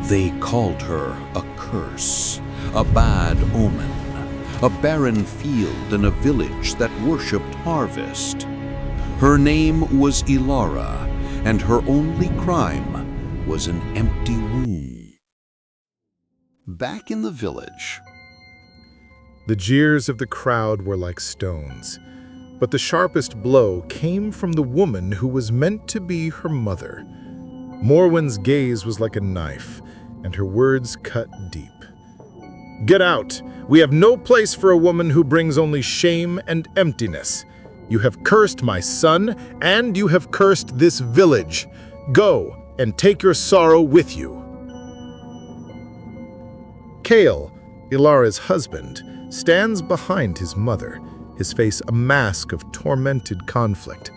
They called her a curse, a bad omen, a barren field and a village that worshipped harvest. Her name was Elara, and her only crime was an empty womb. Back in the village, the jeers of the crowd were like stones, but the sharpest blow came from the woman who was meant to be her mother. Morwen's gaze was like a knife, and her words cut deep. "Get out! We have no place for a woman who brings only shame and emptiness. You have cursed my son, and you have cursed this village. Go and take your sorrow with you." Kale, Elara's husband, stands behind his mother, his face a mask of tormented conflict.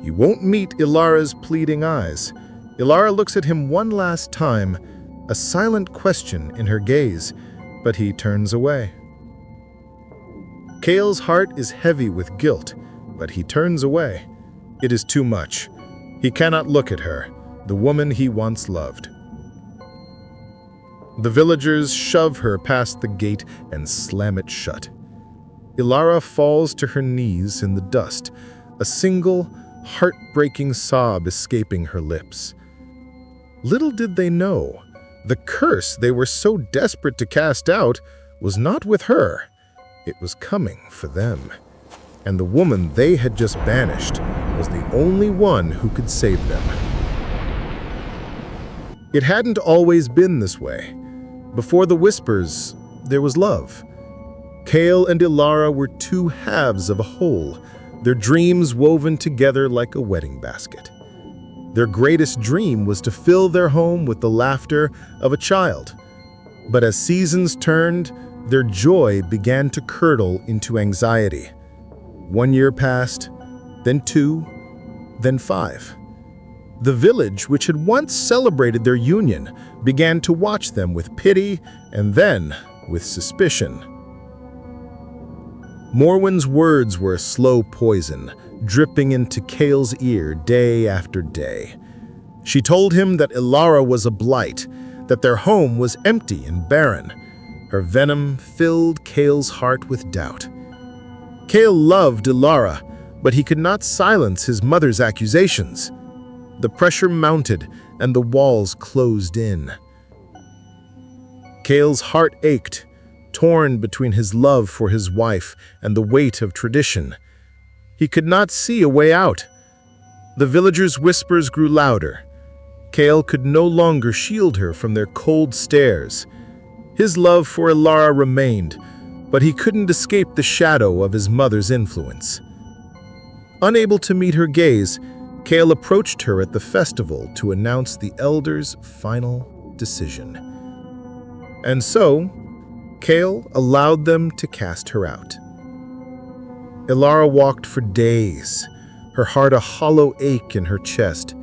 He won't meet Elara's pleading eyes. Elara looks at him one last time, a silent question in her gaze, but he turns away. Kale's heart is heavy with guilt, but he turns away. It is too much. He cannot look at her, the woman he once loved. The villagers shove her past the gate and slam it shut. Elara falls to her knees in the dust, a single, heartbreaking sob escaping her lips. Little did they know, the curse they were so desperate to cast out was not with her. It was coming for them. And the woman they had just banished was the only one who could save them. It hadn't always been this way. Before the whispers, there was love. Kale and Elara were two halves of a whole, their dreams woven together like a wedding basket. Their greatest dream was to fill their home with the laughter of a child. But as seasons turned, their joy began to curdle into anxiety. 1 year passed, then 2, then 5. The village, which had once celebrated their union, began to watch them with pity and then with suspicion. Morwen's words were a slow poison, dripping into Kale's ear day after day. She told him that Elara was a blight, that their home was empty and barren. Her venom filled Kale's heart with doubt. Kale loved Elara, but he could not silence his mother's accusations. The pressure mounted, and the walls closed in. Kale's heart ached, torn between his love for his wife and the weight of tradition. He could not see a way out. The villagers' whispers grew louder. Kale could no longer shield her from their cold stares. His love for Elara remained, but he couldn't escape the shadow of his mother's influence. Unable to meet her gaze, Kale approached her at the festival to announce the elders' final decision. And so, Kale allowed them to cast her out. Elara walked for days, her heart a hollow ache in her chest.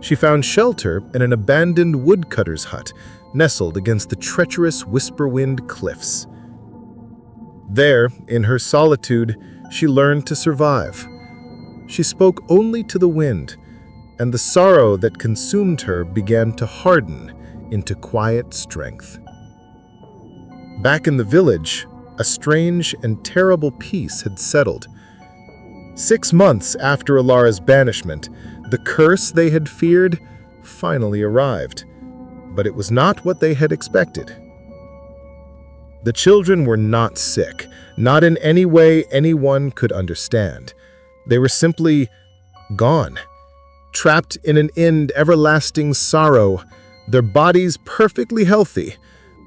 She found shelter in an abandoned woodcutter's hut, nestled against the treacherous Whisperwind cliffs. There, in her solitude, she learned to survive. She spoke only to the wind, and the sorrow that consumed her began to harden into quiet strength. Back in the village, a strange and terrible peace had settled. 6 months after Elara's banishment, the curse they had feared finally arrived, but it was not what they had expected. The children were not sick, not in any way anyone could understand. They were simply gone, trapped in an everlasting sorrow, their bodies perfectly healthy,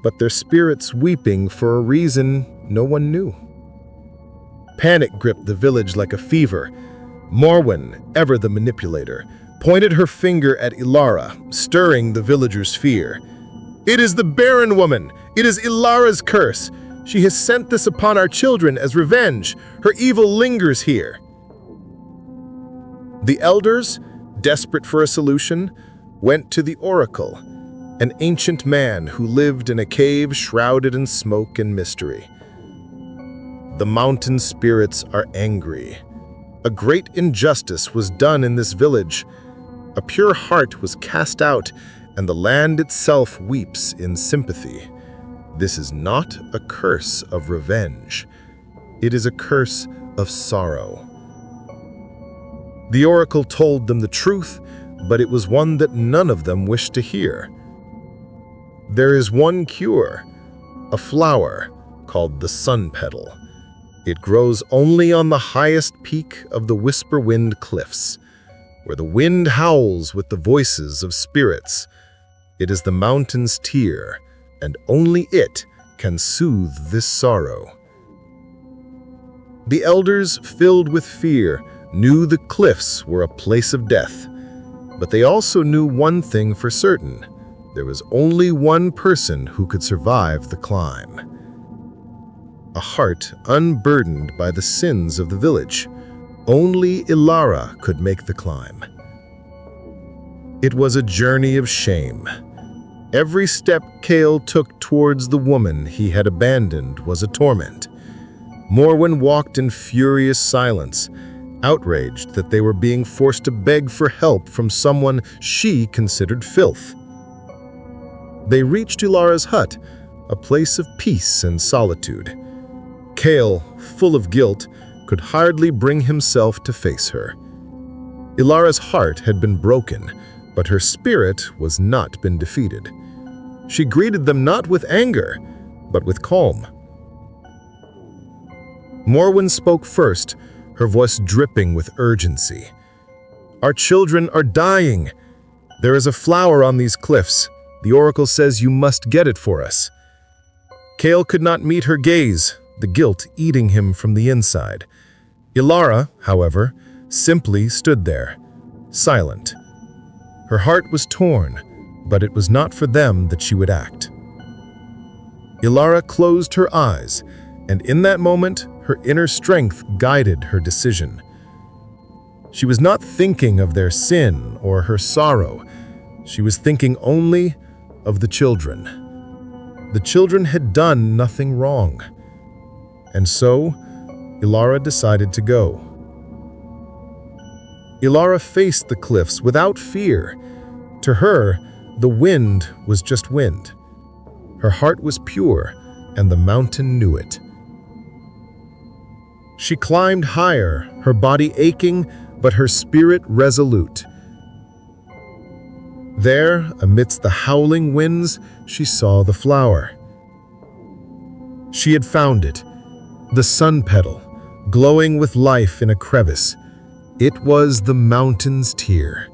but their spirits weeping for a reason no one knew. Panic gripped the village like a fever. Morwen, ever the manipulator, pointed her finger at Elara, stirring the villagers' fear. "It is the Barren woman! It is Elara's curse! She has sent this upon our children as revenge! Her evil lingers here!" The elders, desperate for a solution, went to the oracle, an ancient man who lived in a cave shrouded in smoke and mystery. "The mountain spirits are angry. A great injustice was done in this village. A pure heart was cast out, and the land itself weeps in sympathy. This is not a curse of revenge. It is a curse of sorrow. The oracle told them the truth, but it was one that none of them wished to hear. There is one cure, a flower called the sun petal. It grows only on the highest peak of the whisper-wind cliffs, where the wind howls with the voices of spirits. It is the mountain's tear, and only it can soothe this sorrow. The elders, filled with fear, knew the cliffs were a place of death, but they also knew one thing for certain. There was only one person who could survive the climb. A heart unburdened by the sins of the village. Only Elara could make the climb. It was a journey of shame. Every step Kale took towards the woman he had abandoned was a torment. Morwen walked in furious silence, outraged that they were being forced to beg for help from someone she considered filth. They reached Elara's hut, a place of peace and solitude. Kale, full of guilt, could hardly bring himself to face her. Elara's heart had been broken, but her spirit was not been defeated. She greeted them not with anger, but with calm. Morwen spoke first, her voice dripping with urgency. "Our children are dying. There is a flower on these cliffs. The oracle says you must get it for us." Kale could not meet her gaze, the guilt eating him from the inside. Elara, however, simply stood there, silent. Her heart was torn, but it was not for them that she would act. Elara closed her eyes, and in that moment, her inner strength guided her decision. She was not thinking of their sin or her sorrow. She was thinking only of the children. The children had done nothing wrong. And so, Elara decided to go. Elara faced the cliffs without fear. To her, the wind was just wind. Her heart was pure, and the mountain knew it. She climbed higher, her body aching, but her spirit resolute. There, amidst the howling winds, she saw the flower. She had found it, the sun petal, glowing with life in a crevice. It was the mountain's tear,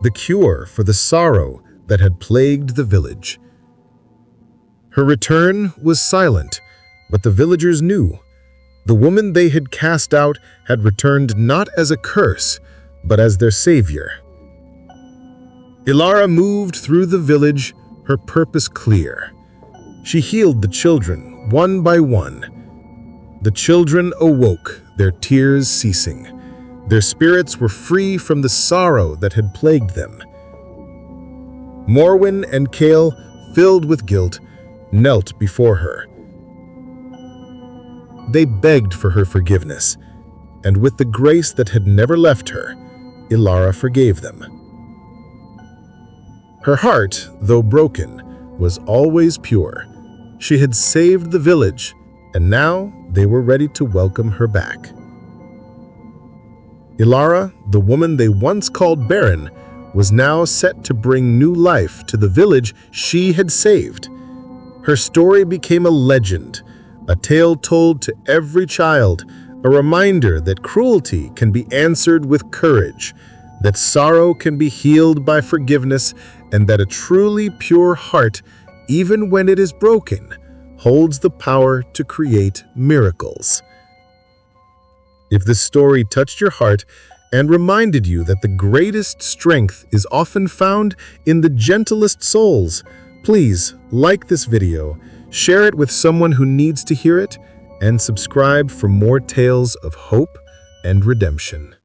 the cure for the sorrow that had plagued the village. Her return was silent, but the villagers knew. The woman they had cast out had returned not as a curse, but as their savior. Elara moved through the village, her purpose clear. She healed the children, one by one. The children awoke, their tears ceasing. Their spirits were free from the sorrow that had plagued them. Morwen and Kale, filled with guilt, knelt before her. They begged for her forgiveness, and with the grace that had never left her, Elara forgave them. Her heart, though broken, was always pure. She had saved the village, and now they were ready to welcome her back. Elara, the woman they once called Barren, was now set to bring new life to the village she had saved. Her story became a legend, a tale told to every child, a reminder that cruelty can be answered with courage, that sorrow can be healed by forgiveness, and that a truly pure heart, even when it is broken, holds the power to create miracles. If this story touched your heart and reminded you that the greatest strength is often found in the gentlest souls, please like this video, share it with someone who needs to hear it, and subscribe for more tales of hope and redemption.